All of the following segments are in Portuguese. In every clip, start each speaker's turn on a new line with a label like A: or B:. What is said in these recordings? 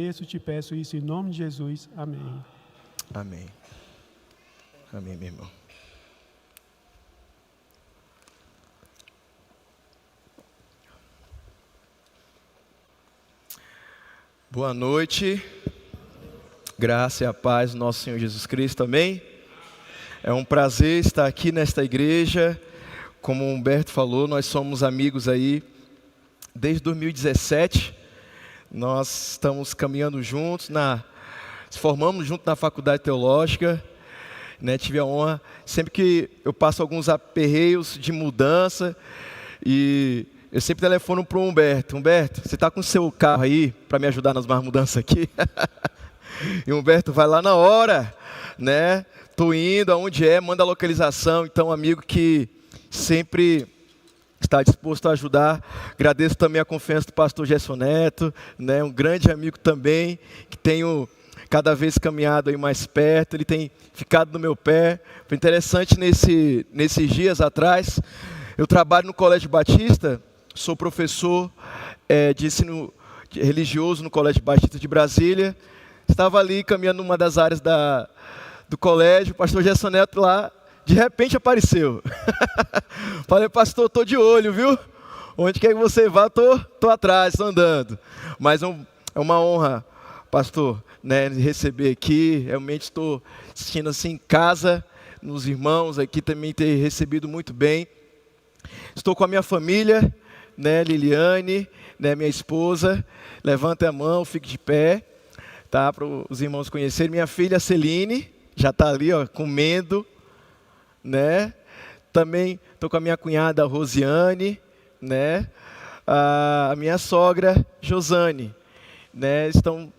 A: Eu te peço isso em nome de Jesus. Amém.
B: Amém. Amém, meu irmão. Boa noite. Graça e a paz do nosso Senhor Jesus Cristo. Amém? É um prazer estar aqui nesta igreja. Como o Humberto falou, nós somos amigos aí desde 2017. Nós estamos caminhando juntos, nos formamos juntos na faculdade teológica, né? Tive a honra, sempre que eu passo alguns aperreios de mudança, e eu sempre telefono para o Humberto: Humberto, você está com o seu carro aí para me ajudar nas mais mudanças aqui? E o Humberto vai lá na hora, né? Estou indo, aonde manda a localização. Então, amigo que sempre está disposto a ajudar. Agradeço também a confiança do pastor Gerson Neto, né? Um grande amigo também, que tenho cada vez caminhado aí mais perto. Ele tem ficado no meu pé. Foi interessante nesses dias atrás. Eu trabalho no Colégio Batista, sou professor de ensino religioso no Colégio Batista de Brasília. Estava ali caminhando numa das áreas do colégio, o pastor Gerson Neto lá, de repente apareceu. Falei: pastor, estou de olho, viu? Onde quer que você vá, estou atrás, estou andando. Mas é uma honra, pastor, né, receber aqui. Realmente estou sentindo assim em casa, nos irmãos aqui também ter recebido muito bem. Estou com a minha família, né, Liliane, né, minha esposa. Levanta a mão, fique de pé, tá, para os irmãos conhecerem. Minha filha Celine já está ali, ó, comendo, né? Também estou com a minha cunhada Rosiane, né? A minha sogra Josane, né? Estão,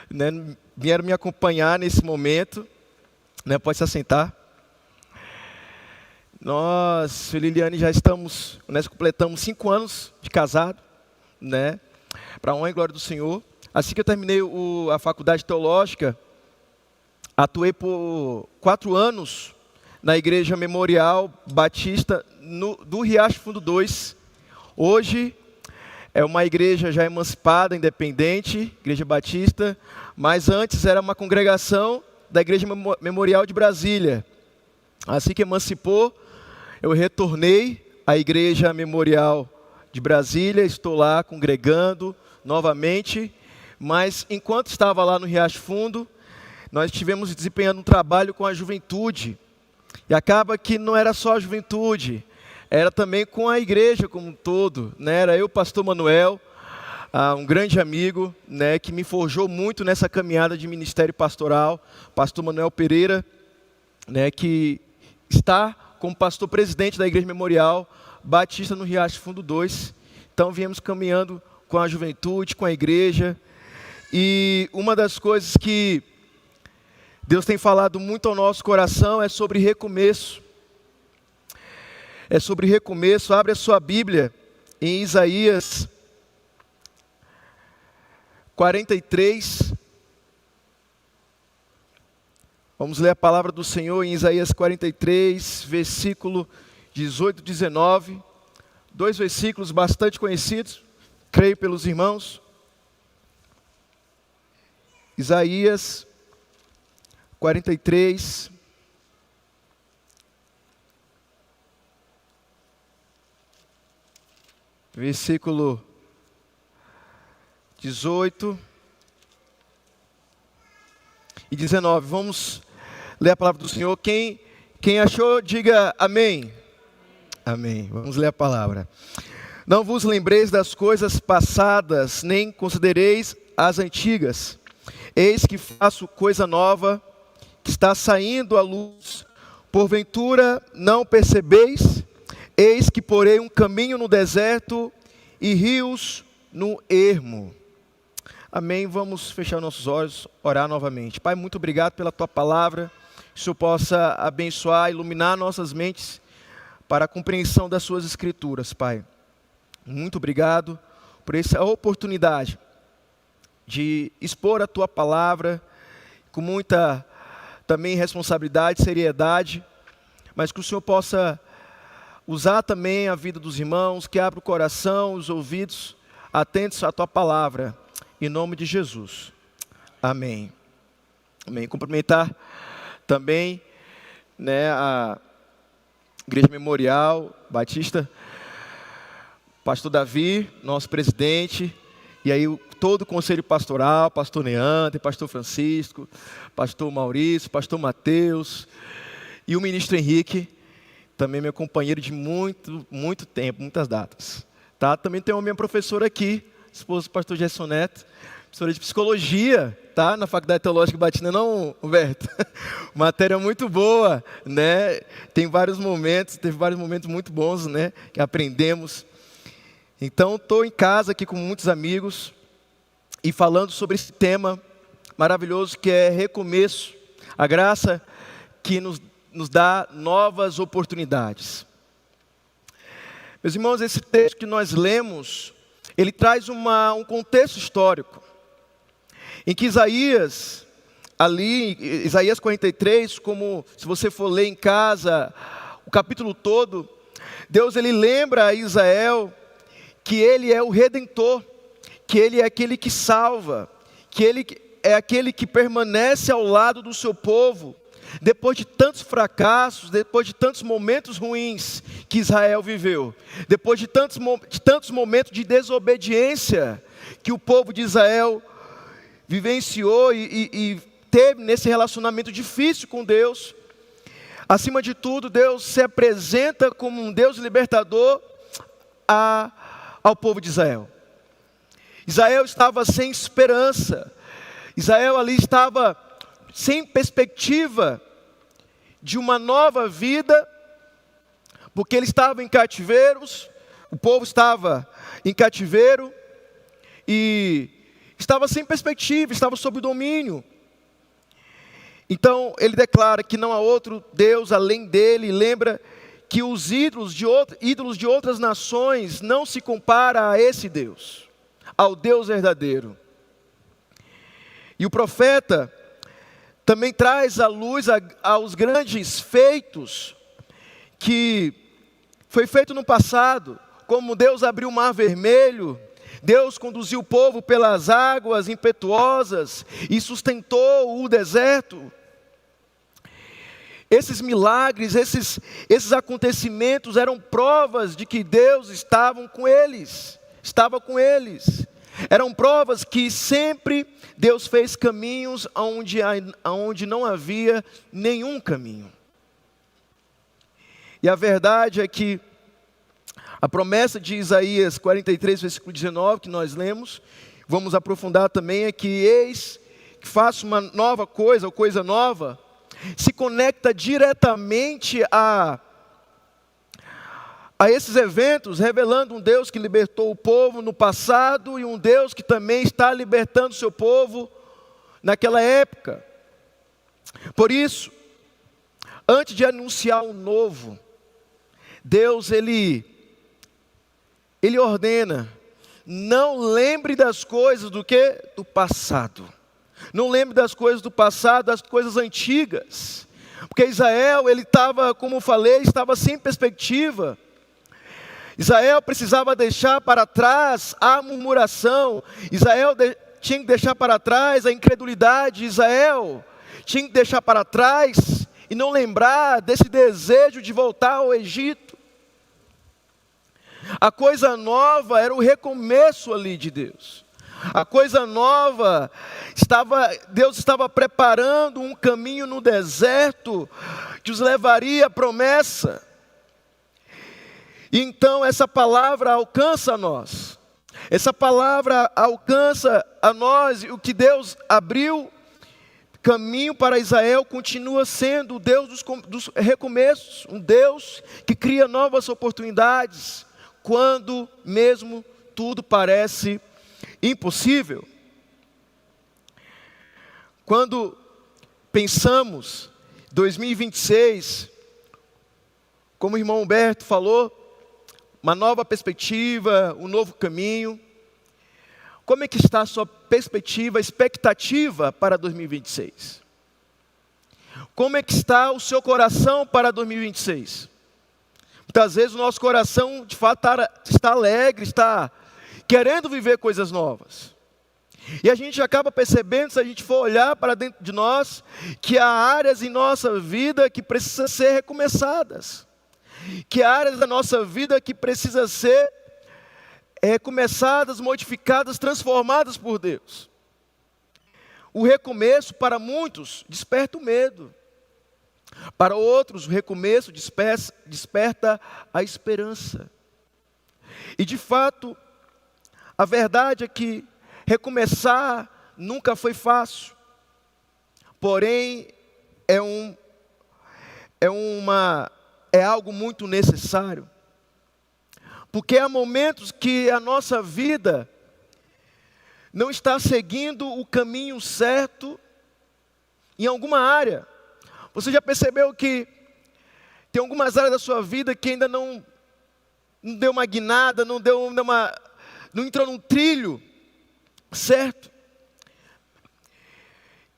B: né, vieram me acompanhar nesse momento, né? Pode se assentar. Nós, Liliane, nós completamos 5 anos de casado, né? Para a honra e glória do Senhor. Assim que eu terminei a faculdade teológica, atuei por 4 anos na Igreja Memorial Batista do Riacho Fundo 2. Hoje é uma igreja já emancipada, independente, Igreja Batista, mas antes era uma congregação da Igreja Memorial de Brasília. Assim que emancipou, eu retornei à Igreja Memorial de Brasília, estou lá congregando novamente, mas enquanto estava lá no Riacho Fundo, nós estivemos desempenhando um trabalho com a juventude. E acaba que não era só a juventude, era também com a igreja como um todo, né? Era eu, pastor Manuel, um grande amigo, né, que me forjou muito nessa caminhada de ministério pastoral, pastor Manuel Pereira, né, que está como pastor presidente da Igreja Memorial Batista no Riacho Fundo 2. Então viemos caminhando com a juventude, com a igreja, e uma das coisas que Deus tem falado muito ao nosso coração é sobre recomeço. É sobre recomeço. Abre a sua Bíblia em Isaías 43. Vamos ler a palavra do Senhor em Isaías 43, versículo 18 e 19. 2 versículos bastante conhecidos, creio pelos irmãos. Isaías 43, versículo 18 e 19. Vamos ler a palavra do Senhor. Quem achou, diga amém. Amém. Vamos ler a palavra. Não vos lembreis das coisas passadas, nem considereis as antigas. Eis que faço coisa nova, que está saindo à luz, porventura não percebeis? Eis que porei um caminho no deserto e rios no ermo. Amém. Vamos fechar nossos olhos, orar novamente. Pai, muito obrigado pela Tua palavra, que o Senhor possa abençoar, iluminar nossas mentes para a compreensão das Suas Escrituras, Pai. Muito obrigado por essa oportunidade de expor a Tua palavra com muita também responsabilidade, seriedade, mas que o Senhor possa usar também a vida dos irmãos, que abra o coração, os ouvidos, atentos à Tua palavra, em nome de Jesus. Amém. Amém. Cumprimentar também, a Igreja Memorial Batista, pastor Davi, nosso presidente, e aí todo o conselho pastoral, pastor Neandro, pastor Francisco, pastor Maurício, pastor Mateus, e o ministro Henrique, também meu companheiro de muito tempo, muitas datas. Tá? Também tem uma minha professora aqui, esposa do pastor Gerson Neto, professora de psicologia, tá? Na Faculdade Teológica Batina, não, Humberto? Matéria muito boa, né? Teve vários momentos muito bons, né? Que aprendemos. Então, estou em casa aqui com muitos amigos e falando sobre esse tema maravilhoso que é recomeço, a graça que nos dá novas oportunidades. Meus irmãos, esse texto que nós lemos, ele traz um contexto histórico, em que Isaías 43, como se você for ler em casa o capítulo todo, Deus ele lembra a Israel que ele é o Redentor, que ele é aquele que salva, que ele é aquele que permanece ao lado do seu povo, depois de tantos fracassos, depois de tantos momentos ruins que Israel viveu, depois de tantos momentos de desobediência que o povo de Israel vivenciou e teve nesse relacionamento difícil com Deus. Acima de tudo, Deus se apresenta como um Deus libertador ao povo de Israel. Israel estava sem esperança, Israel ali estava sem perspectiva de uma nova vida, porque ele estava em cativeiros, o povo estava em cativeiro e estava sem perspectiva, estava sob domínio. Então ele declara que não há outro Deus além dele, lembra que os ídolos de outras nações não se comparam a esse Deus, ao Deus verdadeiro. E o profeta também traz à luz aos grandes feitos que foi feito no passado, como Deus abriu o mar vermelho, Deus conduziu o povo pelas águas impetuosas e sustentou o deserto. Esses milagres, esses acontecimentos eram provas de que Deus estava com eles. Eram provas que sempre Deus fez caminhos onde não havia nenhum caminho. E a verdade é que a promessa de Isaías 43, versículo 19, que nós lemos, vamos aprofundar também, é que eis que faço uma nova coisa, ou coisa nova, se conecta diretamente a esses eventos, revelando um Deus que libertou o povo no passado e um Deus que também está libertando o seu povo naquela época. Por isso, antes de anunciar o novo, Deus ele ordena, não lembre das coisas do passado. Não lembre das coisas do passado, das coisas antigas. Porque Israel, ele estava, como eu falei, estava sem perspectiva. Israel precisava deixar para trás a murmuração. Israel tinha que deixar para trás a incredulidade. Israel tinha que deixar para trás e não lembrar desse desejo de voltar ao Egito. A coisa nova era o recomeço ali de Deus. A coisa nova, Deus estava preparando um caminho no deserto que os levaria à promessa. E então essa palavra alcança a nós. Essa palavra alcança a nós, e o que Deus abriu caminho para Israel continua sendo o Deus dos recomeços, um Deus que cria novas oportunidades, quando mesmo tudo parece impossível. Quando pensamos 2026, como o irmão Humberto falou, uma nova perspectiva, um novo caminho. Como é que está a sua perspectiva, expectativa para 2026? Como é que está o seu coração para 2026? Muitas vezes o nosso coração, de fato, está alegre, está querendo viver coisas novas. E a gente acaba percebendo, se a gente for olhar para dentro de nós, que há áreas em nossa vida que precisam ser recomeçadas. Que há áreas da nossa vida que precisam ser recomeçadas, modificadas, transformadas por Deus. O recomeço, para muitos, desperta o medo. Para outros, o recomeço desperta a esperança. E de fato, a verdade é que recomeçar nunca foi fácil. Porém, é algo muito necessário. Porque há momentos que a nossa vida não está seguindo o caminho certo em alguma área. Você já percebeu que tem algumas áreas da sua vida que ainda não deu uma guinada, não entrou num trilho certo?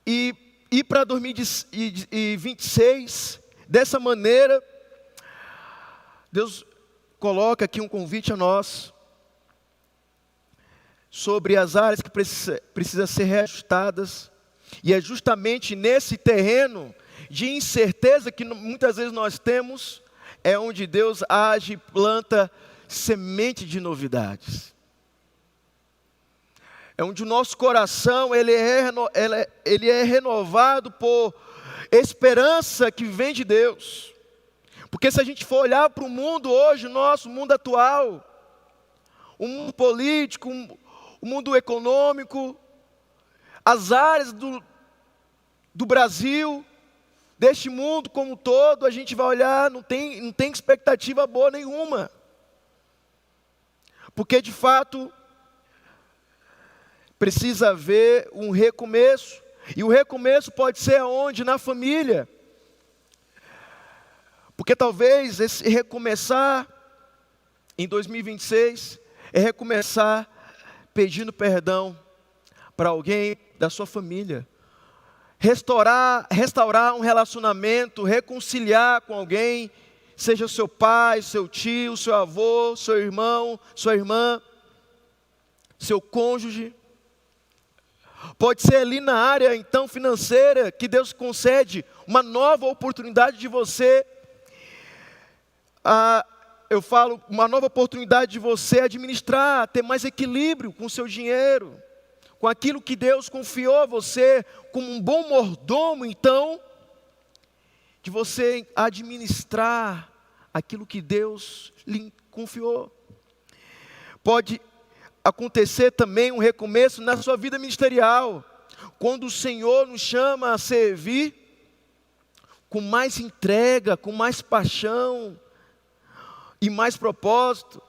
B: E ir para 2026, dessa maneira, Deus coloca aqui um convite a nós sobre as áreas que precisam ser reajustadas. E é justamente nesse terreno de incerteza que muitas vezes nós temos, é onde Deus age e planta semente de novidades. É onde o nosso coração ele é renovado por esperança que vem de Deus. Porque se a gente for olhar para o mundo hoje, o nosso mundo atual, o mundo político, o mundo econômico, as áreas do Brasil, deste mundo como um todo, a gente vai olhar, não tem expectativa boa nenhuma. Porque de fato, precisa haver um recomeço. E o recomeço pode ser aonde? Na família. Porque talvez esse recomeçar em 2026 é recomeçar pedindo perdão para alguém da sua família. Restaurar um relacionamento, reconciliar com alguém, seja seu pai, seu tio, seu avô, seu irmão, sua irmã, seu cônjuge. Pode ser ali na área então financeira que Deus concede uma nova oportunidade de você. Eu falo, uma nova oportunidade de você administrar, ter mais equilíbrio com o seu dinheiro, com aquilo que Deus confiou a você, como um bom mordomo, então, de você administrar aquilo que Deus lhe confiou. Pode acontecer também um recomeço na sua vida ministerial, quando o Senhor nos chama a servir com mais entrega, com mais paixão e mais propósito.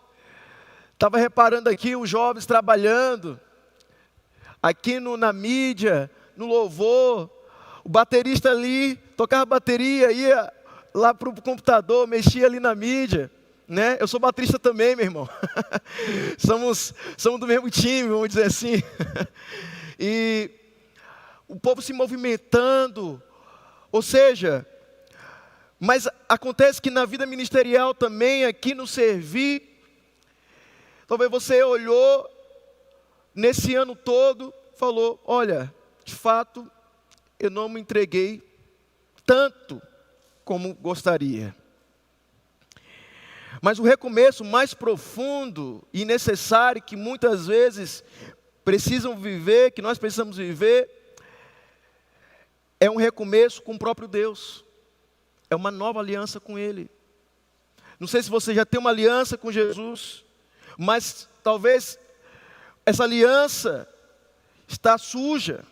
B: Estava reparando aqui os jovens trabalhando, aqui na mídia, no louvor, o baterista ali tocava bateria, ia lá para o computador, mexia ali na mídia, né? Eu sou baterista também, meu irmão. somos do mesmo time, vamos dizer assim. E o povo se movimentando, ou seja, mas acontece que na vida ministerial também, aqui no servir, talvez você olhou nesse ano todo, falou, olha, de fato, eu não me entreguei tanto como gostaria. Mas o recomeço mais profundo e necessário que muitas vezes que nós precisamos viver, é um recomeço com o próprio Deus. É uma nova aliança com Ele. Não sei se você já tem uma aliança com Jesus, mas talvez essa aliança está suja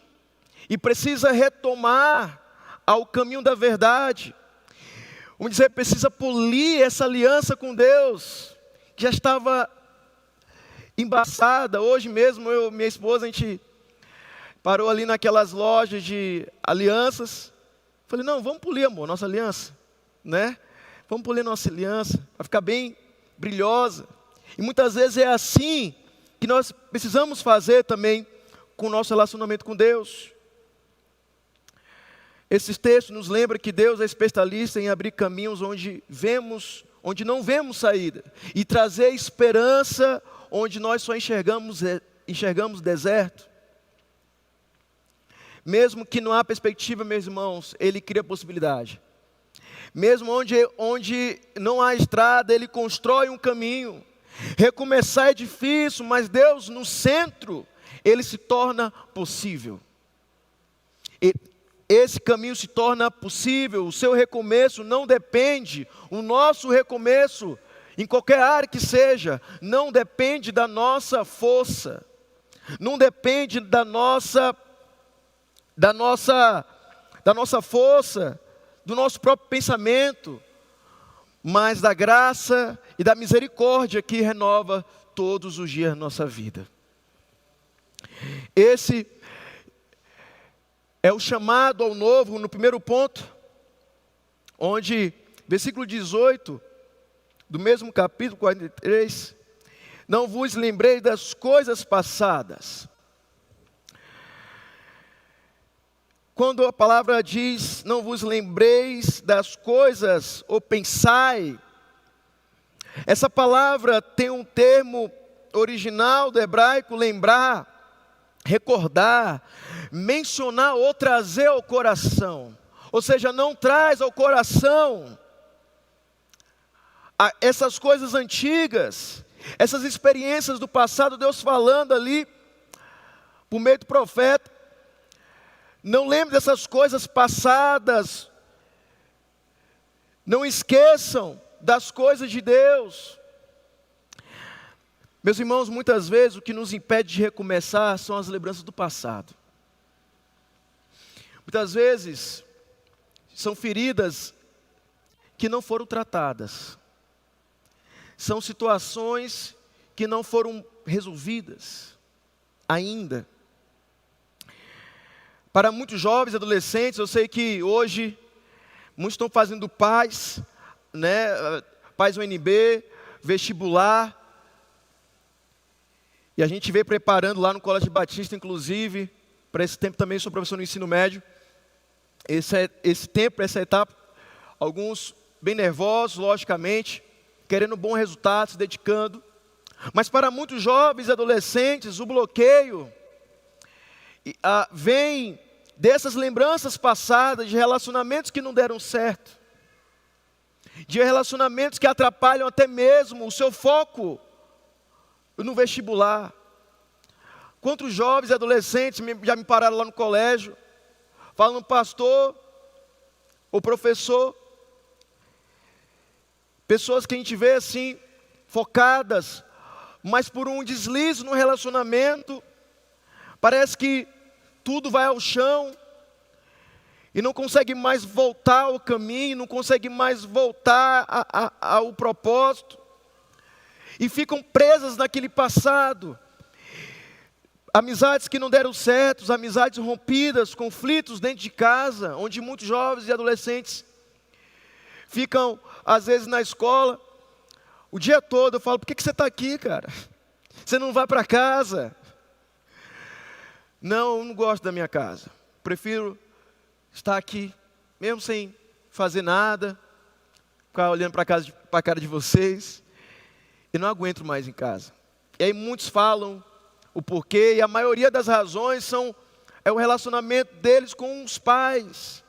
B: e precisa retomar ao caminho da verdade. Vamos dizer, precisa polir essa aliança com Deus, que já estava embaçada. Hoje mesmo, eu e minha esposa, a gente parou ali naquelas lojas de alianças. Falei, não, vamos polir, amor, nossa aliança, né? Vamos polir nossa aliança, para ficar bem brilhosa. E muitas vezes é assim que nós precisamos fazer também com o nosso relacionamento com Deus. Esses textos nos lembram que Deus é especialista em abrir caminhos onde não vemos saída, e trazer esperança onde nós só enxergamos deserto. Mesmo que não há perspectiva, meus irmãos, Ele cria possibilidade. Mesmo onde não há estrada, Ele constrói um caminho. Recomeçar é difícil, mas Deus no centro, Ele se torna possível. Esse caminho se torna possível, o seu recomeço não depende, o nosso recomeço, em qualquer área que seja, não depende da nossa força, não depende da nossa força, do nosso próprio pensamento, mas da graça e da misericórdia que renova todos os dias da nossa vida. Esse é o chamado ao novo, no primeiro ponto, onde, versículo 18, do mesmo capítulo 43, não vos lembrei das coisas passadas. Quando a palavra diz, não vos lembreis das coisas, ou pensai, essa palavra tem um termo original do hebraico, lembrar, recordar, mencionar ou trazer ao coração. Ou seja, não traz ao coração essas coisas antigas, essas experiências do passado, Deus falando ali, por meio do profeta. Não lembre dessas coisas passadas, não esqueçam das coisas de Deus. Meus irmãos, muitas vezes o que nos impede de recomeçar são as lembranças do passado. Muitas vezes são feridas que não foram tratadas. São situações que não foram resolvidas ainda. Para muitos jovens e adolescentes, eu sei que hoje muitos estão fazendo paz, paz UNB, vestibular. E a gente vem preparando lá no Colégio Batista, inclusive, para esse tempo também, sou professor no ensino médio. Esse tempo, essa etapa, alguns bem nervosos, logicamente, querendo um bom resultado, se dedicando. Mas para muitos jovens e adolescentes, o bloqueio vem dessas lembranças passadas, de relacionamentos que não deram certo, de relacionamentos que atrapalham até mesmo o seu foco no vestibular. Quantos jovens e adolescentes já me pararam lá no colégio, falando, pastor, ou professor, pessoas que a gente vê assim, focadas, mas por um deslize no relacionamento, parece que tudo vai ao chão, e não consegue mais voltar ao caminho, não consegue mais voltar ao propósito, e ficam presas naquele passado. Amizades que não deram certo, amizades rompidas, conflitos dentro de casa, onde muitos jovens e adolescentes ficam, às vezes, na escola, o dia todo. Eu falo, por que você está aqui, cara? Você não vai para casa? Não, eu não gosto da minha casa. Prefiro estar aqui, mesmo sem fazer nada, ficar olhando para a cara de vocês. E não aguento mais em casa. E aí muitos falam o porquê, e a maioria das razões é o relacionamento deles com os pais.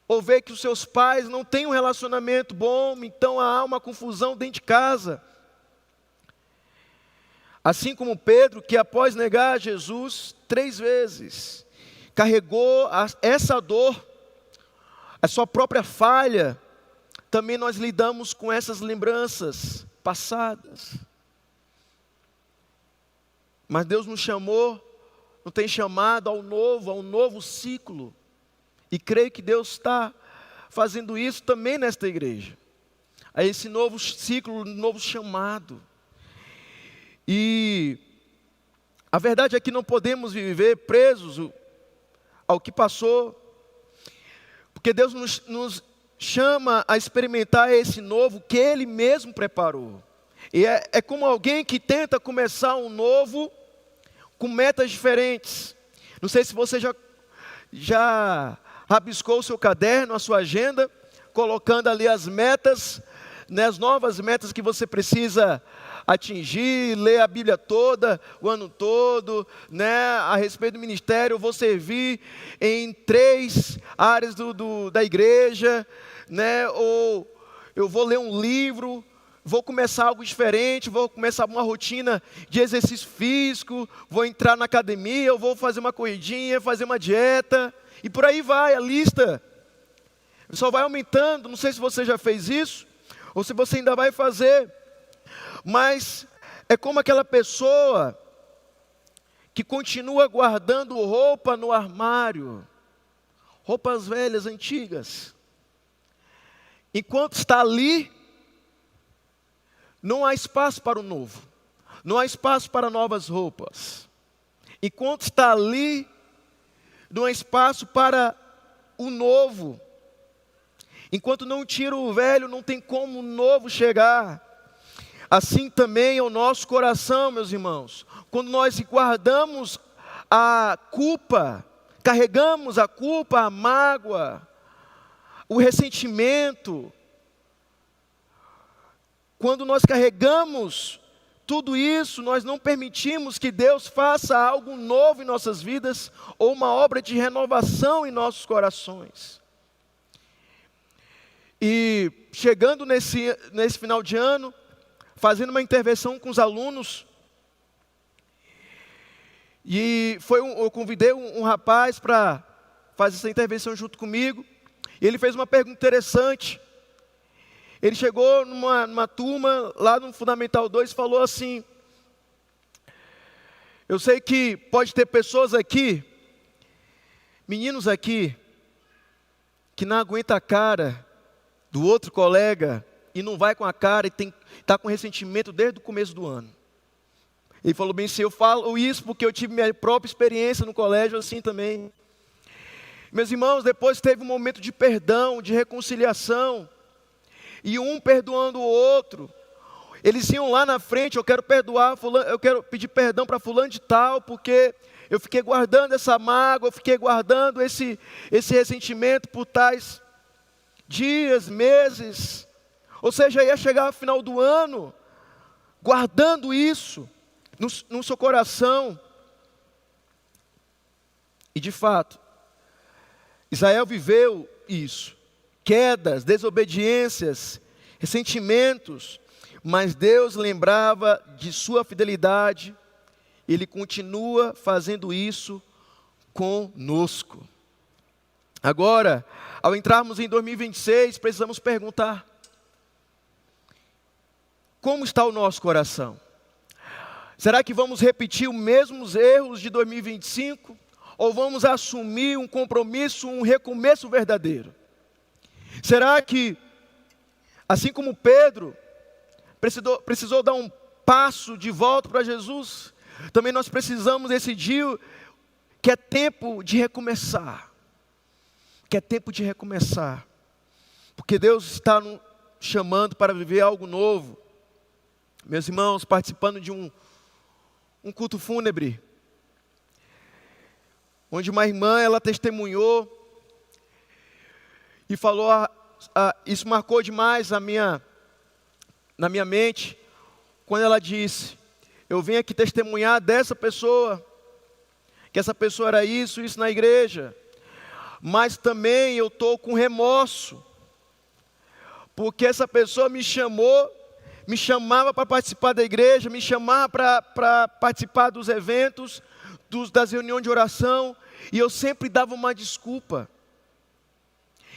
B: Ou ver que os seus pais não têm um relacionamento bom, então há uma confusão dentro de casa. Assim como Pedro, que após negar Jesus 3 vezes, carregou essa dor, a sua própria falha, também nós lidamos com essas lembranças passadas. Mas Deus nos chamou, nos tem chamado ao novo ciclo. E creio que Deus está fazendo isso também nesta igreja. A esse novo ciclo, novo chamado. E a verdade é que não podemos viver presos ao que passou, porque Deus nos chama a experimentar esse novo que Ele mesmo preparou. E é como alguém que tenta começar um novo com metas diferentes. Não sei se você já rabiscou o seu caderno, a sua agenda, colocando ali as metas, as novas metas que você precisa atingir, ler a Bíblia toda, o ano todo, né? A respeito do ministério, eu vou servir em 3 áreas da igreja, né? Ou eu vou ler um livro, vou começar algo diferente, vou começar uma rotina de exercício físico, vou entrar na academia, eu vou fazer uma corridinha, fazer uma dieta, e por aí vai a lista. Só vai aumentando, não sei se você já fez isso, ou se você ainda vai fazer. Mas é como aquela pessoa que continua guardando roupa no armário, roupas velhas, antigas. Enquanto está ali, não há espaço para o novo, não há espaço para novas roupas. Enquanto está ali, não há espaço para o novo. Enquanto não tira o velho, não tem como o novo chegar. Assim também é o nosso coração, meus irmãos. Quando nós guardamos a culpa, carregamos a culpa, a mágoa, o ressentimento, quando nós carregamos tudo isso, nós não permitimos que Deus faça algo novo em nossas vidas, ou uma obra de renovação em nossos corações. E chegando nesse final de ano, fazendo uma intervenção com os alunos, e eu convidei um rapaz para fazer essa intervenção junto comigo, e ele fez uma pergunta interessante. Ele chegou numa turma, lá no Fundamental 2, e falou assim: eu sei que pode ter pessoas aqui, meninos aqui, que não aguentam a cara do outro colega, e não vai com a cara, e está com ressentimento desde o começo do ano. Ele falou bem assim: eu falo isso porque eu tive minha própria experiência no colégio assim também. Meus irmãos, depois teve um momento de perdão, de reconciliação, e um perdoando o outro. Eles iam lá na frente: eu quero perdoar fulano, eu quero pedir perdão para fulano de tal, porque eu fiquei guardando essa mágoa, eu fiquei guardando esse ressentimento por tais dias, meses. Ou seja, ia chegar ao final do ano, guardando isso no seu coração. E de fato, Israel viveu isso. Quedas, desobediências, ressentimentos. Mas Deus lembrava de sua fidelidade. Ele continua fazendo isso conosco. Agora, ao entrarmos em 2026, precisamos perguntar: como está o nosso coração? Será que vamos repetir os mesmos erros de 2025? Ou vamos assumir um compromisso, um recomeço verdadeiro? Será que, assim como Pedro precisou dar um passo de volta para Jesus, também nós precisamos decidir que é tempo de recomeçar? Que é tempo de recomeçar. Porque Deus está nos chamando para viver algo novo. Meus irmãos, participando de um culto fúnebre, onde uma irmã, ela testemunhou e falou, isso marcou demais na minha mente, quando ela disse: eu vim aqui testemunhar dessa pessoa, que essa pessoa era isso na igreja, mas também eu estou com remorso, porque essa pessoa me chamava para participar da igreja, me chamava para participar dos eventos, das reuniões de oração, e eu sempre dava uma desculpa.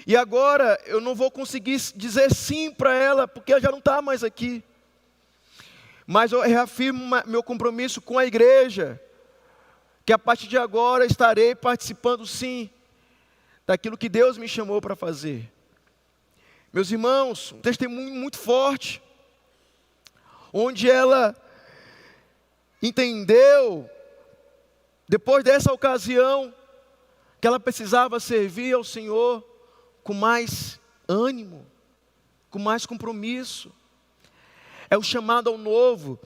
B: E agora eu não vou conseguir dizer sim para ela, porque ela já não está mais aqui. Mas eu reafirmo meu compromisso com a igreja, que a partir de agora estarei participando sim, daquilo que Deus me chamou para fazer. Meus irmãos, um testemunho muito forte, onde ela entendeu, depois dessa ocasião, que ela precisava servir ao Senhor com mais ânimo, com mais compromisso. É o chamado ao novo.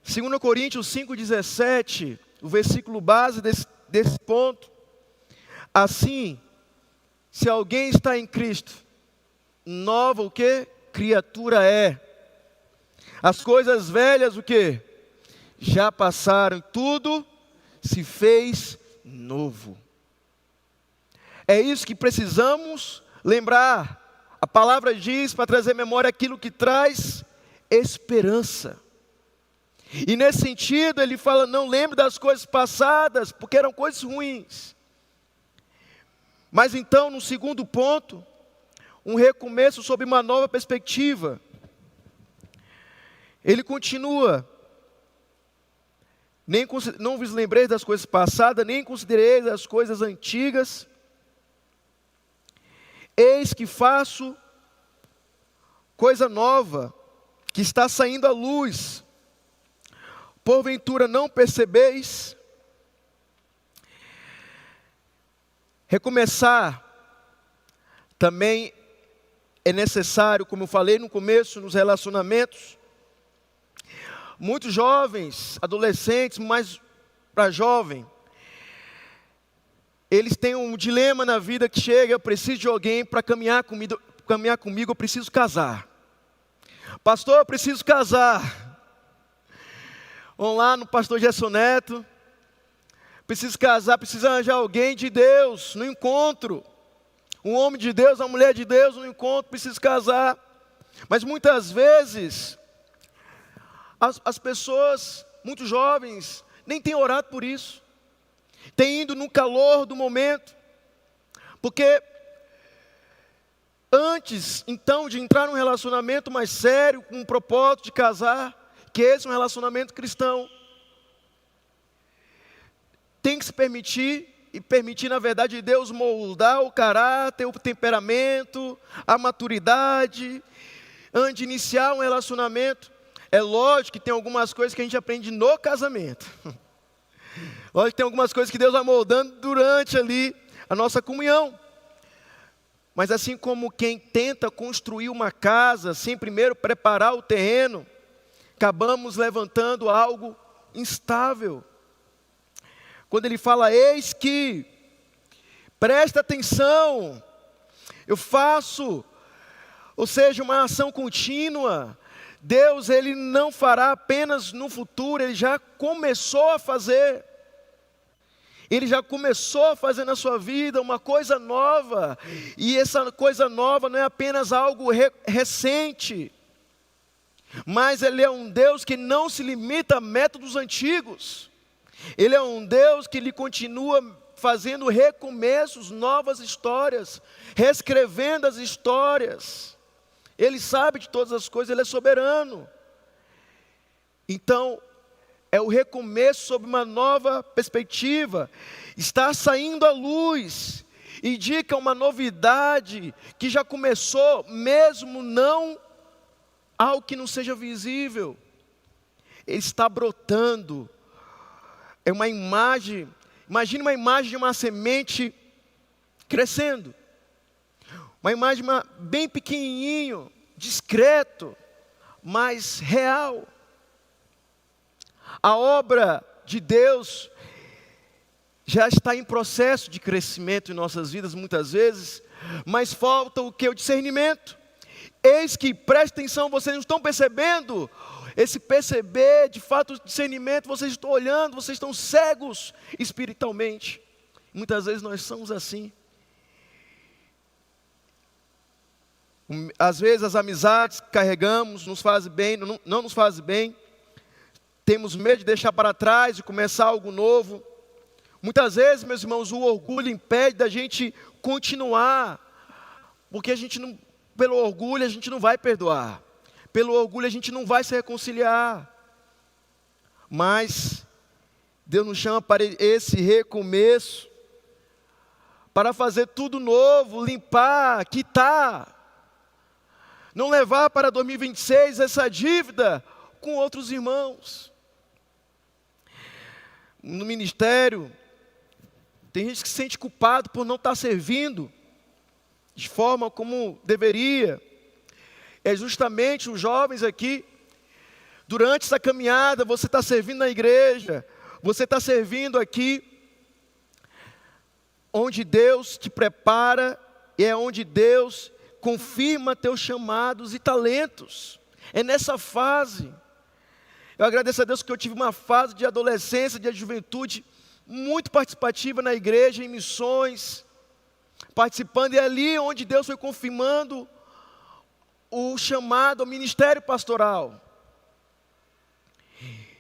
B: 2 Coríntios 5,17, o versículo base desse ponto. Assim, se alguém está em Cristo, nova o quê? Criatura é. As coisas velhas, o quê? Já passaram, tudo se fez novo. É isso que precisamos lembrar. A palavra diz para trazer memória aquilo que traz esperança. E nesse sentido ele fala, não lembre das coisas passadas, porque eram coisas ruins. Mas então, no segundo ponto, um recomeço sob uma nova perspectiva. Ele continua, não vos lembreis das coisas passadas, nem considereis as coisas antigas. Eis que faço coisa nova, que está saindo à luz. Porventura não percebeis? Recomeçar também é necessário, como eu falei no começo, nos relacionamentos. Muitos jovens, adolescentes, mas para jovem, eles têm um dilema na vida que chega, eu preciso de alguém para caminhar comigo, eu preciso casar. Pastor, eu preciso casar. Vão lá no pastor Gerson Neto, preciso casar, preciso arranjar alguém de Deus no encontro. Um homem de Deus, uma mulher de Deus no encontro, preciso casar. Mas muitas vezes, as pessoas, muito jovens, nem têm orado por isso. Têm ido no calor do momento. Porque antes, então, de entrar num relacionamento mais sério, com um propósito de casar, que esse é um relacionamento cristão, tem que se permitir, e permitir na verdade de Deus moldar o caráter, o temperamento, a maturidade, antes de iniciar um relacionamento. É lógico que tem algumas coisas que a gente aprende no casamento. Lógico que tem algumas coisas que Deus vai moldando durante ali a nossa comunhão. Mas assim como quem tenta construir uma casa sem primeiro preparar o terreno, acabamos levantando algo instável. Quando ele fala, eis que, presta atenção, eu faço, ou seja, uma ação contínua. Deus, Ele não fará apenas no futuro, Ele já começou a fazer. Ele já começou a fazer na sua vida uma coisa nova. E essa coisa nova não é apenas algo recente. Mas Ele é um Deus que não se limita a métodos antigos. Ele é um Deus que Ele continua fazendo recomeços, novas histórias, reescrevendo as histórias. Ele sabe de todas as coisas, Ele é soberano. Então, é o recomeço sob uma nova perspectiva. Está saindo à luz. Indica uma novidade que já começou, mesmo não algo que não seja visível. Ele está brotando. É uma imagem, imagine uma imagem de uma semente crescendo. Uma imagem bem pequenininho, discreto, mas real. A obra de Deus já está em processo de crescimento em nossas vidas muitas vezes, mas falta o que? O discernimento. Eis que, preste atenção, vocês não estão percebendo? Esse perceber, de fato, o discernimento, vocês estão olhando, vocês estão cegos espiritualmente. Muitas vezes nós somos assim. Às vezes as amizades que carregamos nos fazem bem, não nos fazem bem. Temos medo de deixar para trás e começar algo novo. Muitas vezes, meus irmãos, o orgulho impede da gente continuar. Porque pelo orgulho a gente não vai perdoar. Pelo orgulho a gente não vai se reconciliar. Mas Deus nos chama para esse recomeço, para fazer tudo novo, limpar, quitar. Não levar para 2026 essa dívida com outros irmãos. No ministério, tem gente que se sente culpado por não estar servindo de forma como deveria. É justamente os jovens aqui, durante essa caminhada, você está servindo na igreja, você está servindo aqui, onde Deus te prepara, e é onde Deus confirma teus chamados e talentos. É nessa fase. Eu agradeço a Deus que eu tive uma fase de adolescência, de juventude, muito participativa na igreja, em missões, participando, e é ali onde Deus foi confirmando o chamado ao ministério pastoral.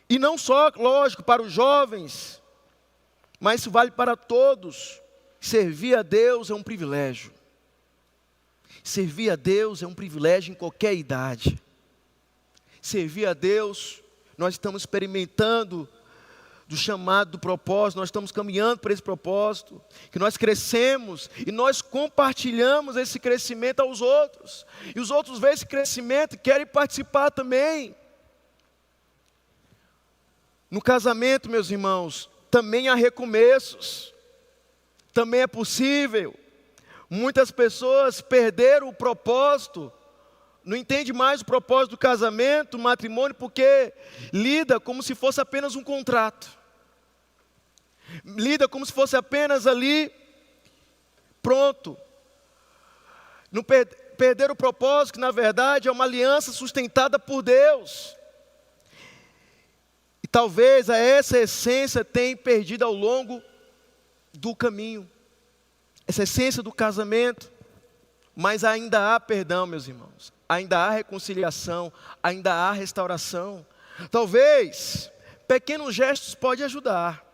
B: E não só, lógico, para os jovens, mas isso vale para todos. Servir a Deus é um privilégio. Servir a Deus é um privilégio em qualquer idade. Servir a Deus, nós estamos experimentando do chamado, do propósito, nós estamos caminhando para esse propósito, que nós crescemos e nós compartilhamos esse crescimento aos outros. E os outros veem esse crescimento e querem participar também. No casamento, meus irmãos, também há recomeços. Também é possível. Muitas pessoas perderam o propósito, não entende mais o propósito do casamento, do matrimônio, porque lida como se fosse apenas um contrato. Lida como se fosse apenas ali, pronto. Não perder o propósito, que na verdade é uma aliança sustentada por Deus. E talvez essa essência tenha perdido ao longo do caminho. Essa essência do casamento. Mas ainda há perdão, meus irmãos. Ainda há reconciliação, ainda há restauração. Talvez pequenos gestos podem ajudar.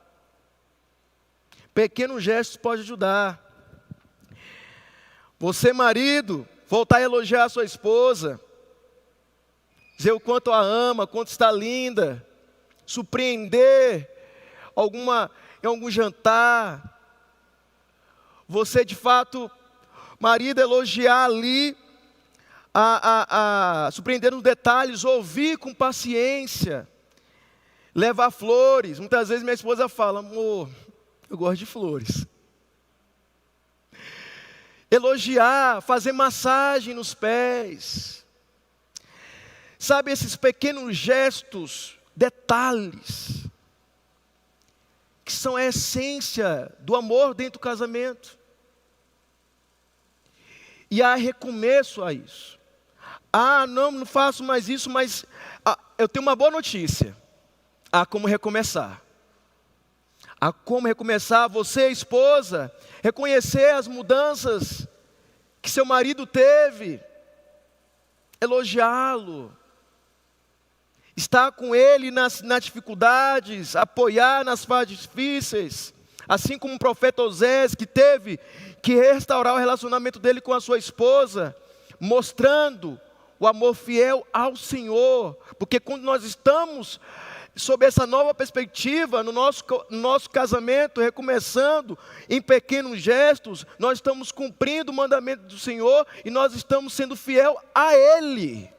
B: Pequenos gestos podem ajudar. Você, marido, voltar a elogiar a sua esposa. Dizer o quanto a ama, quanto está linda. Surpreender em algum jantar. Você, de fato, marido, elogiar ali, surpreender nos detalhes, ouvir com paciência, levar flores. Muitas vezes minha esposa fala: amor, eu gosto de flores. Elogiar, fazer massagem nos pés. Sabe, esses pequenos gestos, detalhes, que são a essência do amor dentro do casamento. E há recomeço a isso. Não faço mais isso, mas eu tenho uma boa notícia. Há como recomeçar. Há como recomeçar, você, esposa, reconhecer as mudanças que seu marido teve, elogiá-lo, estar com ele nas dificuldades, apoiar nas fases difíceis, assim como o profeta Osés, que teve que restaurar o relacionamento dele com a sua esposa, mostrando o amor fiel ao Senhor, porque quando nós estamos sob essa nova perspectiva, no nosso casamento, recomeçando em pequenos gestos, nós estamos cumprindo o mandamento do Senhor e nós estamos sendo fiel a Ele.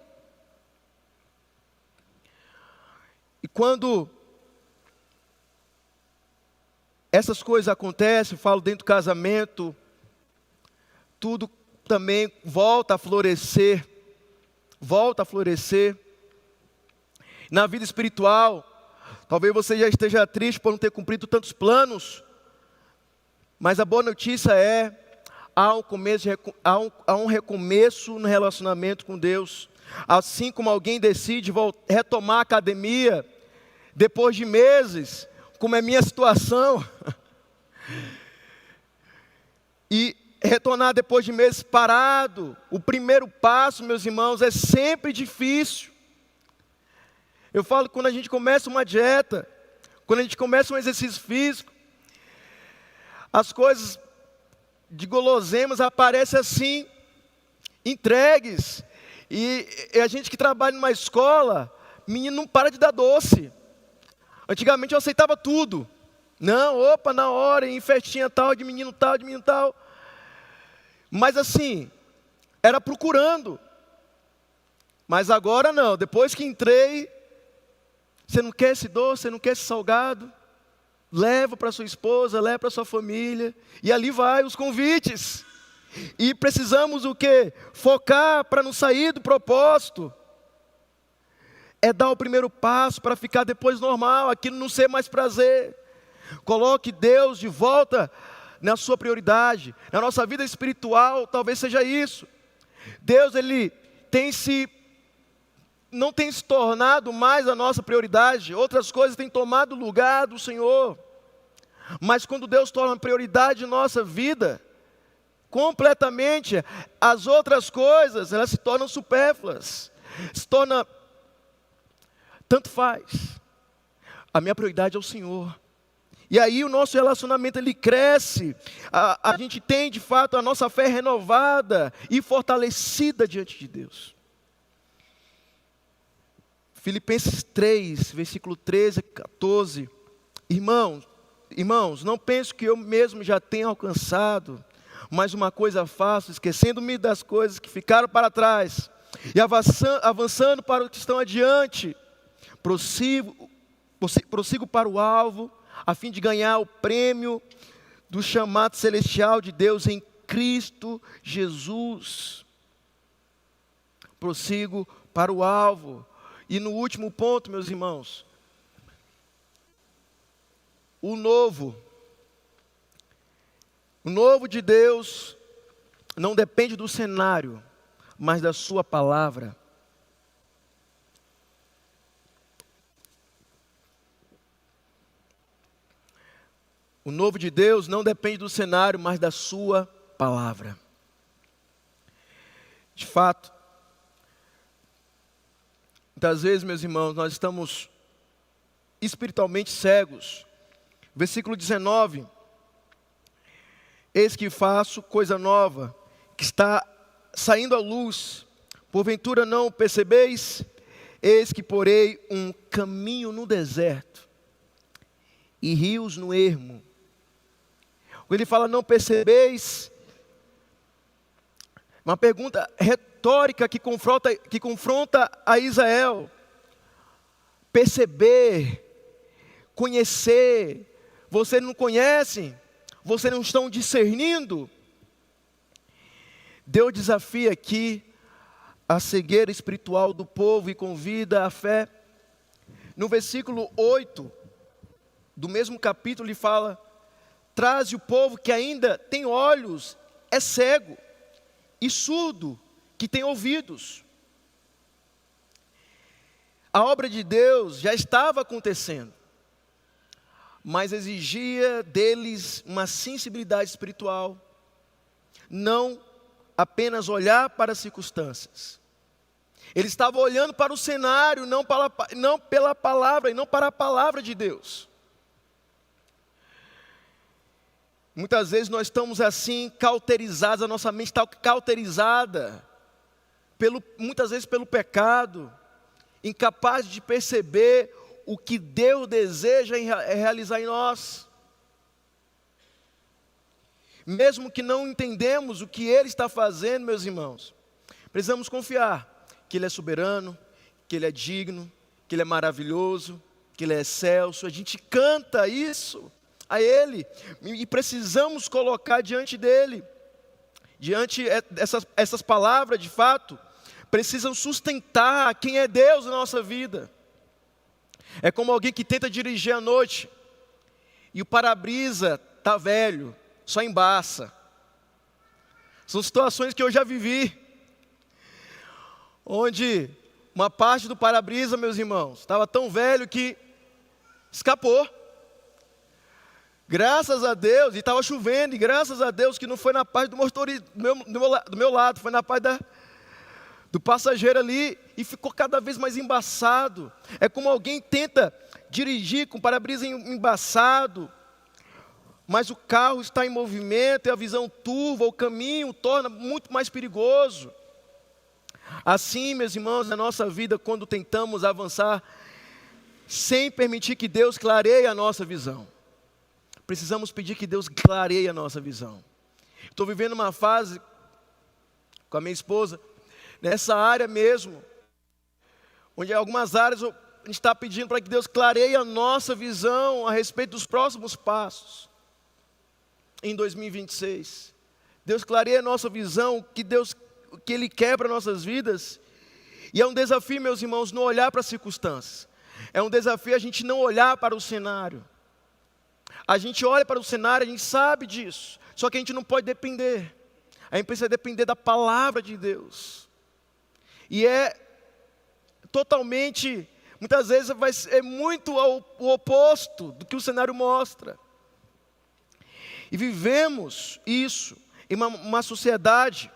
B: E quando essas coisas acontecem, eu falo dentro do casamento, tudo também volta a florescer. Volta a florescer. Na vida espiritual, talvez você já esteja triste por não ter cumprido tantos planos, mas a boa notícia é, há um recomeço no relacionamento com Deus. Assim como alguém decide retomar a academia, depois de meses, como é minha situação, e retornar depois de meses parado, o primeiro passo, meus irmãos, é sempre difícil. Eu falo que quando a gente começa uma dieta, quando a gente começa um exercício físico, as coisas de guloseimas aparecem assim, entregues. E a gente que trabalha numa escola, menino não para de dar doce. Antigamente eu aceitava tudo. Não, na hora, em festinha tal, de menino tal, de menino tal. Mas assim, era procurando. Mas agora não, depois que entrei, você não quer esse doce, você não quer esse salgado? Leva para sua esposa, leva para sua família. E ali vai os convites. E precisamos o quê? Focar para não sair do propósito. É dar o primeiro passo para ficar depois normal, aquilo não ser mais prazer. Coloque Deus de volta na sua prioridade. Na nossa vida espiritual, talvez seja isso. Deus, Ele tem se não tem se tornado mais a nossa prioridade, outras coisas têm tomado o lugar do Senhor. Mas quando Deus torna prioridade em nossa vida, completamente, as outras coisas, elas se tornam supérfluas, se torna, tanto faz. A minha prioridade é o Senhor. E aí o nosso relacionamento, ele cresce, a gente tem de fato a nossa fé renovada e fortalecida diante de Deus. Filipenses 3, versículo 13 a 14. Irmãos, não penso que eu mesmo já tenha alcançado, mas uma coisa faço, esquecendo-me das coisas que ficaram para trás, e avançando para o que estão adiante, prossigo para o alvo, a fim de ganhar o prêmio do chamado celestial de Deus em Cristo Jesus. Prossigo para o alvo. E no último ponto, meus irmãos, o novo de Deus não depende do cenário, mas da sua palavra. O novo de Deus não depende do cenário, mas da sua palavra. De fato, muitas vezes, meus irmãos, nós estamos espiritualmente cegos. Versículo 19. Eis que faço coisa nova, que está saindo à luz. Porventura não percebeis? Eis que porei um caminho no deserto e rios no ermo. Ele fala, não percebeis? Uma pergunta retórica que confronta a Israel. Perceber, conhecer, você não conhece? Você não estão discernindo? Deus desafia aqui a cegueira espiritual do povo e convida a fé. No versículo 8 do mesmo capítulo ele fala, traze o povo que ainda tem olhos, é cego, e surdo, que tem ouvidos. A obra de Deus já estava acontecendo, mas exigia deles uma sensibilidade espiritual, não apenas olhar para as circunstâncias. Ele estava olhando para o cenário, não pela palavra, e não para a palavra de Deus. Muitas vezes nós estamos assim, cauterizados, a nossa mente está cauterizada, muitas vezes pelo pecado, incapaz de perceber o que Deus deseja realizar em nós. Mesmo que não entendemos o que Ele está fazendo, meus irmãos, precisamos confiar que Ele é soberano, que Ele é digno, que Ele é maravilhoso, que Ele é excelso. A gente canta isso a Ele, e precisamos colocar diante dEle, essas palavras de fato, precisam sustentar quem é Deus na nossa vida. É como alguém que tenta dirigir à noite, e o para-brisa está velho, só embaça. São situações que eu já vivi, onde uma parte do para-brisa, meus irmãos, estava tão velho que escapou. Graças a Deus, e estava chovendo, e graças a Deus que não foi na parte do motorista, do meu lado, foi na parte do passageiro ali, e ficou cada vez mais embaçado. É como alguém tenta dirigir com o para-brisa embaçado, mas o carro está em movimento, e a visão turva, o caminho torna muito mais perigoso. Assim, meus irmãos, na nossa vida, quando tentamos avançar, sem permitir que Deus clareie a nossa visão, precisamos pedir que Deus clareie a nossa visão. Estou vivendo uma fase com a minha esposa, nessa área mesmo, onde em algumas áreas a gente está pedindo para que Deus clareie a nossa visão a respeito dos próximos passos em 2026. Deus clareia a nossa visão, o que Ele quer para nossas vidas. E é um desafio, meus irmãos, não olhar para as circunstâncias. É um desafio a gente não olhar para o cenário. A gente olha para o cenário, a gente sabe disso, só que a gente não pode depender. A gente precisa depender da palavra de Deus. E é totalmente, muitas vezes é muito o oposto do que o cenário mostra. E vivemos isso em uma sociedade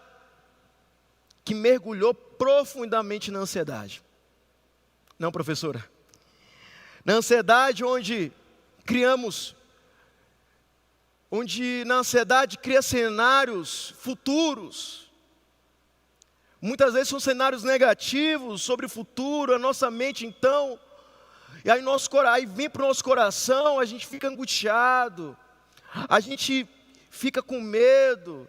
B: que mergulhou profundamente na ansiedade. Não, professora? Na ansiedade onde na ansiedade cria cenários futuros. Muitas vezes são cenários negativos sobre o futuro, a nossa mente então, e aí vem para o nosso coração, a gente fica angustiado, a gente fica com medo,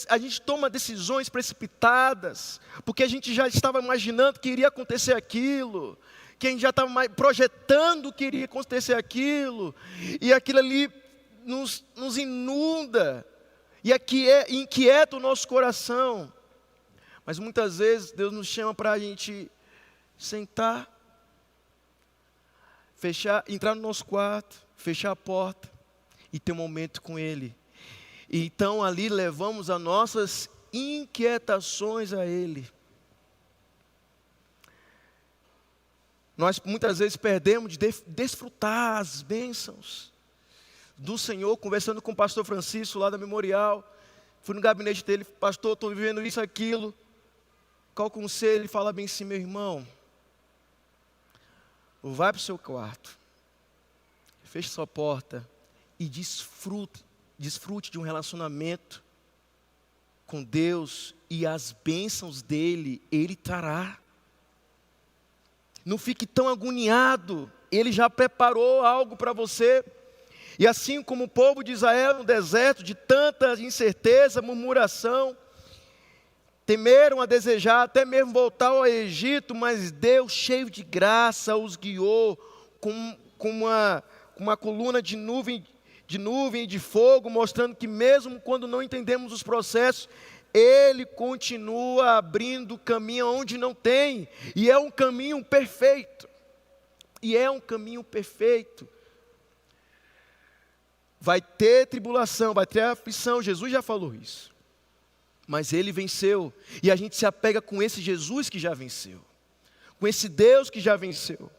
B: a gente toma decisões precipitadas, porque a gente já estava imaginando que iria acontecer aquilo, que a gente já estava projetando que iria acontecer aquilo, e aquilo ali nos inunda, e inquieta o nosso coração. Mas muitas vezes Deus nos chama para a gente sentar, entrar no nosso quarto, fechar a porta e ter um momento com Ele. E então ali levamos as nossas inquietações a Ele. Nós muitas vezes perdemos de desfrutar as bênçãos do Senhor. Conversando com o pastor Francisco lá da Memorial, fui no gabinete dele, pastor, estou vivendo isso, aquilo. Qual o conselho? Ele fala bem assim, meu irmão, vai para o seu quarto, feche sua porta e desfrute de um relacionamento com Deus, e as bênçãos dele, Ele trará. Não fique tão agoniado, Ele já preparou algo para você. E assim como o povo de Israel no deserto, de tanta incerteza, murmuração, temeram a desejar até mesmo voltar ao Egito, mas Deus, cheio de graça, os guiou com uma coluna de nuvem e de fogo, mostrando que mesmo quando não entendemos os processos, Ele continua abrindo caminho onde não tem, e é um caminho perfeito. Vai ter tribulação, vai ter aflição, Jesus já falou isso. Mas Ele venceu, e a gente se apega com esse Jesus que já venceu, com esse Deus que já venceu.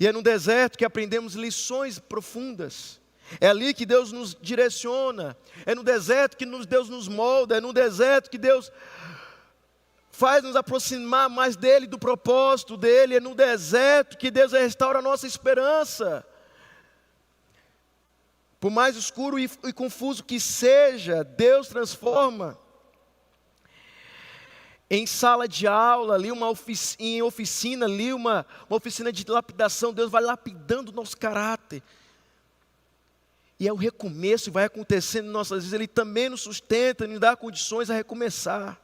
B: E é no deserto que aprendemos lições profundas. É ali que Deus nos direciona, é no deserto que Deus nos molda, é no deserto que Deus faz nos aproximar mais dEle, do propósito dEle, é no deserto que Deus restaura a nossa esperança. Por mais escuro e confuso que seja, Deus transforma em sala de aula, ali em oficina, ali uma oficina de lapidação. Deus vai lapidando o nosso caráter. E é o recomeço, vai acontecendo em nossas vidas. Ele também nos sustenta, nos dá condições a recomeçar.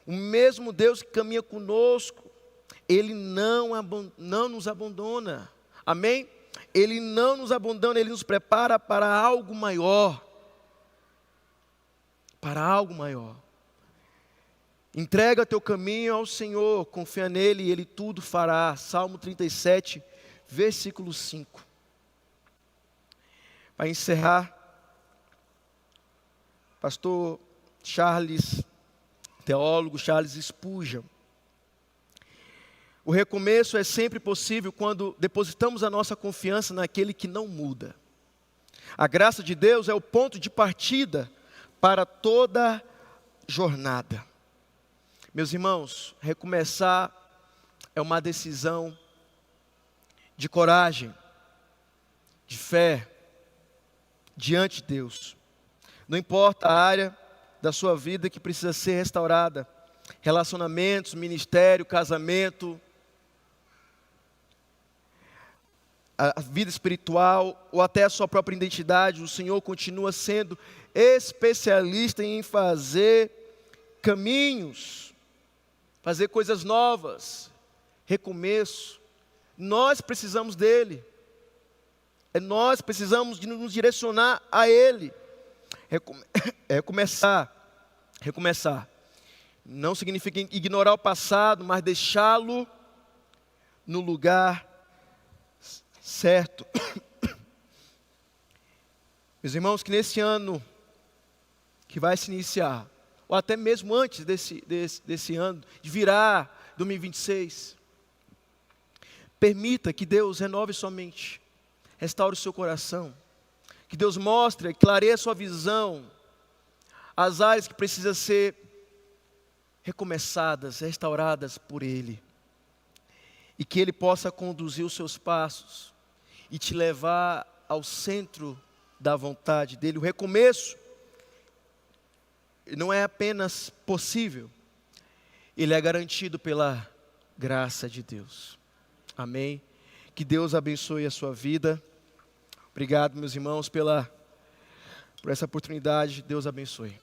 B: O mesmo Deus que caminha conosco, Ele não nos abandona. Amém? Ele não nos abandona, Ele nos prepara para algo maior. Para algo maior. Entrega teu caminho ao Senhor, confia nele e Ele tudo fará. Salmo 37, versículo 5. Para encerrar, pastor Charles, teólogo Charles Spurgeon. O recomeço é sempre possível quando depositamos a nossa confiança naquele que não muda. A graça de Deus é o ponto de partida para toda jornada. Meus irmãos, recomeçar é uma decisão de coragem, de fé, diante de Deus. Não importa a área da sua vida que precisa ser restaurada, relacionamentos, ministério, casamento, a vida espiritual ou até a sua própria identidade, o Senhor continua sendo especialista em fazer caminhos, fazer coisas novas, recomeço. Nós precisamos dEle. Nós precisamos de nos direcionar a Ele. Recomeçar. Não significa ignorar o passado, mas deixá-lo no lugar certo. Meus irmãos, que nesse ano que vai se iniciar, ou até mesmo antes desse ano, de virar 2026, Permita que Deus renove sua mente, restaure o seu coração, que Deus mostre, clareie a sua visão, as áreas que precisam ser recomeçadas, restauradas por Ele. E que Ele possa conduzir os seus passos e te levar ao centro da vontade dEle. O recomeço não é apenas possível, ele é garantido pela graça de Deus. Amém? Que Deus abençoe a sua vida. Obrigado, meus irmãos, por essa oportunidade. Deus abençoe.